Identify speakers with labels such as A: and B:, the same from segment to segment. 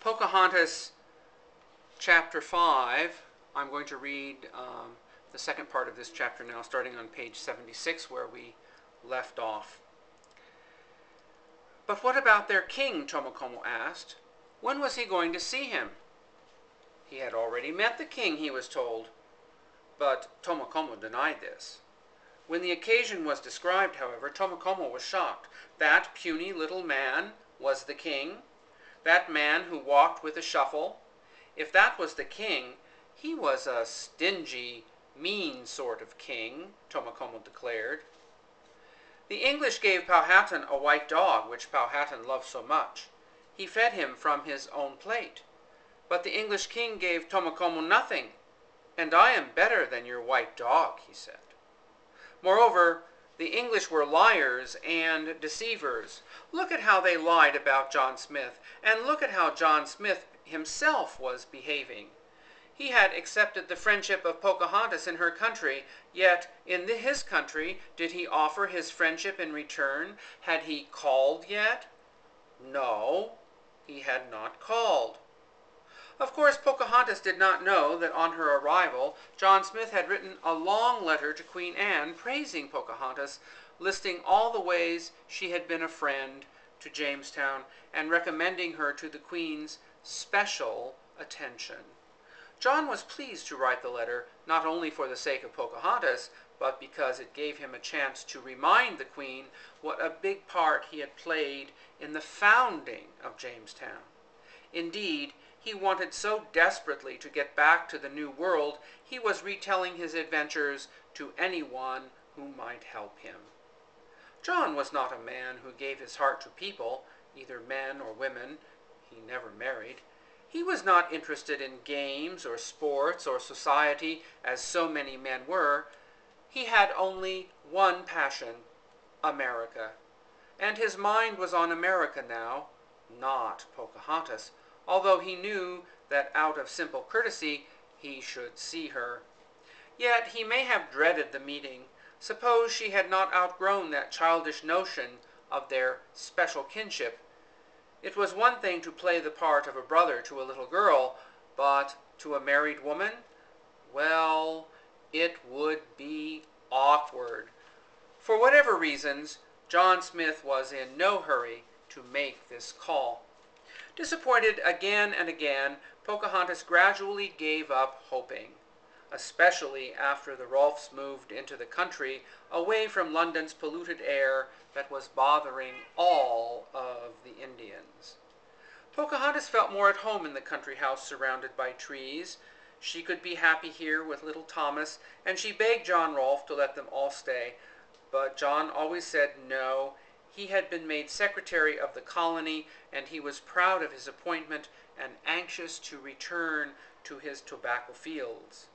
A: Pocahontas, chapter 5. I'm going to read the second part of this chapter now, starting on page 76, where we left off. "But what about their king?" Tomokomo asked. "When was he going to see him?" He had already met the king, he was told, but Tomokomo denied this. When the occasion was described, however, Tomokomo was shocked. That puny little man was the king? That man who walked with a shuffle? If that was the king, he was a stingy, mean sort of king, Tomokomo declared. The English gave Powhatan a white dog, which Powhatan loved so much. He fed him from his own plate. But the English king gave Tomokomo nothing, and I am better than your white dog, he said. Moreover, the English were liars and deceivers. Look at how they lied about John Smith, and look at how John Smith himself was behaving. He had accepted the friendship of Pocahontas in her country, yet in his country did he offer his friendship in return? Had he called yet? No, he had not called. Of course, Pocahontas did not know that on her arrival, John Smith had written a long letter to Queen Anne praising Pocahontas, listing all the ways she had been a friend to Jamestown and recommending her to the Queen's special attention. John was pleased to write the letter, not only for the sake of Pocahontas, but because it gave him a chance to remind the Queen what a big part he had played in the founding of Jamestown. Indeed, he wanted so desperately to get back to the New World, he was retelling his adventures to anyone who might help him. John was not a man who gave his heart to people, either men or women. He never married. He was not interested in games or sports or society, as so many men were. He had only one passion, America. And his mind was on America now, not Pocahontas, although he knew that out of simple courtesy he should see her. Yet he may have dreaded the meeting. Suppose she had not outgrown that childish notion of their special kinship. It was one thing to play the part of a brother to a little girl, but to a married woman? Well, it would be awkward. For whatever reasons, John Smith was in no hurry to make this call. Disappointed again and again, Pocahontas gradually gave up hoping, especially after the Rolfes moved into the country, away from London's polluted air that was bothering all of the Indians. Pocahontas felt more at home in the country house surrounded by trees. She could be happy here with little Thomas, and she begged John Rolfe to let them all stay. But John always said no. He had been made secretary of the colony, and he was proud of his appointment and anxious to return to his tobacco fields.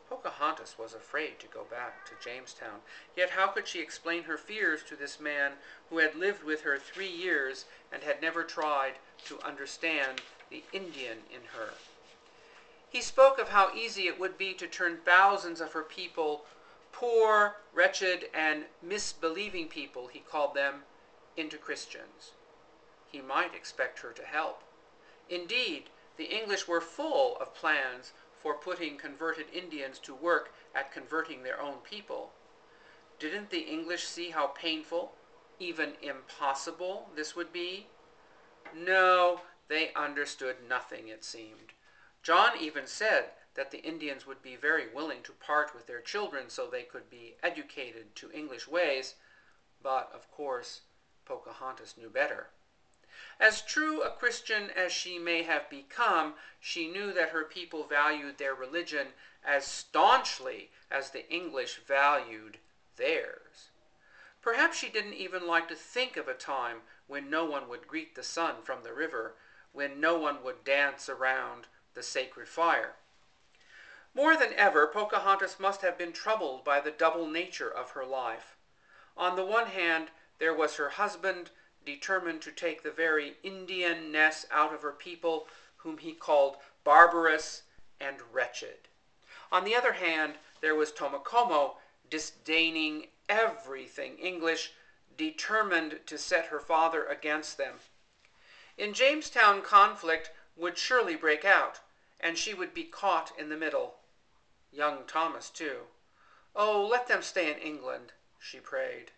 A: Pocahontas was afraid to go back to Jamestown, yet how could she explain her fears to this man who had lived with her 3 years and had never tried to understand the Indian in her? He spoke of how easy it would be to turn thousands of her people, poor, wretched, and misbelieving people, he called them, into Christians. He might expect her to help. Indeed, the English were full of plans for putting converted Indians to work at converting their own people. Didn't the English see how painful, even impossible, this would be? No, they understood nothing, it seemed. John even said that the Indians would be very willing to part with their children so they could be educated to English ways, but of course Pocahontas knew better. As true a Christian as she may have become, she knew that her people valued their religion as staunchly as the English valued theirs. Perhaps she didn't even like to think of a time when no one would greet the sun from the river, when no one would dance around the sacred fire. More than ever, Pocahontas must have been troubled by the double nature of her life. On the one hand, there was her husband, determined to take the very Indian-ness out of her people, whom he called barbarous and wretched. On the other hand, there was Tomokomo, disdaining everything English, determined to set her father against them. In Jamestown conflict, would surely break out, and she would be caught in the middle. Young Thomas, too. Oh, let them stay in England, she prayed.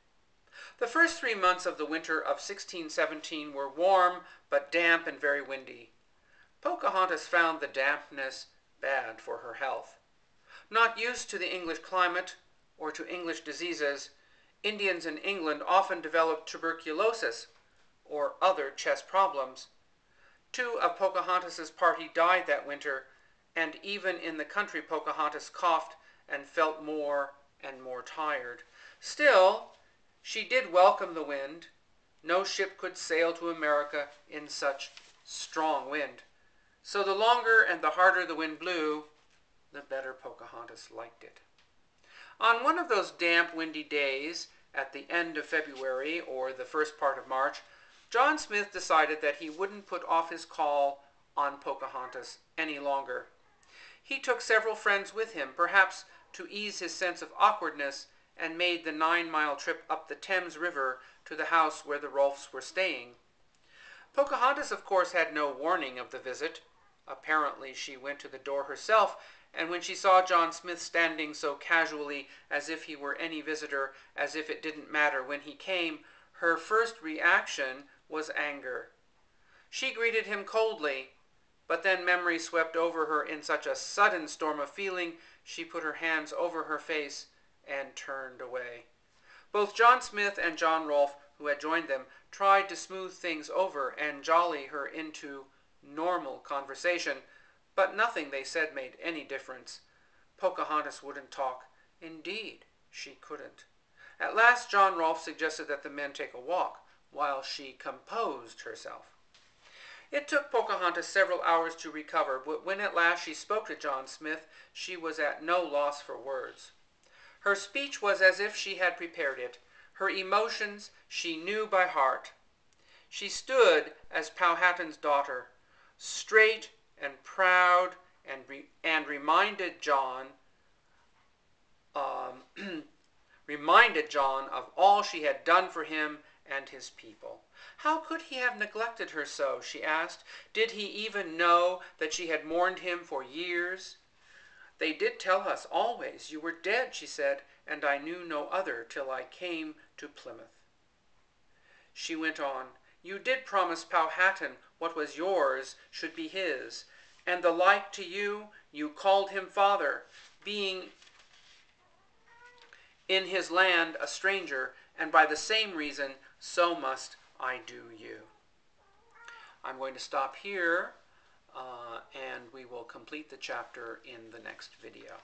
A: The first 3 months of the winter of 1617 were warm, but damp and very windy. Pocahontas found the dampness bad for her health. Not used to the English climate or to English diseases, Indians in England often developed tuberculosis or other chest problems. 2 of Pocahontas's party died that winter, and even in the country Pocahontas coughed and felt more and more tired. Still, she did welcome the wind. No ship could sail to America in such strong wind. So the longer and the harder the wind blew, the better Pocahontas liked it. On one of those damp, windy days at the end of February or the first part of March, John Smith decided that he wouldn't put off his call on Pocahontas any longer. He took several friends with him, perhaps to ease his sense of awkwardness, and made the 9-mile trip up the Thames River to the house where the Rolfes were staying. Pocahontas, of course, had no warning of the visit. Apparently, she went to the door herself, and when she saw John Smith standing so casually as if he were any visitor, as if it didn't matter when he came, her first reaction was anger. She greeted him coldly, but then memory swept over her in such a sudden storm of feeling, she put her hands over her face and turned away. Both John Smith and John Rolfe, who had joined them, tried to smooth things over and jolly her into normal conversation, but nothing they said made any difference. Pocahontas wouldn't talk. Indeed, she couldn't. At last John Rolfe suggested that the men take a walk, while she composed herself. It took Pocahontas several hours to recover, but when at last she spoke to John Smith, she was at no loss for words. Her speech was as if she had prepared it. Her emotions she knew by heart. She stood as Powhatan's daughter, straight and proud, and reminded John of all she had done for him and his people. How could he have neglected her so, she asked. Did he even know that she had mourned him for years? They did tell us always you were dead, she said, and I knew no other till I came to Plymouth. She went on, you did promise Powhatan what was yours should be his, and the like to you, you called him father, being in his land a stranger, and by the same reason, so must I do you. I'm going to stop here, and we will complete the chapter in the next video.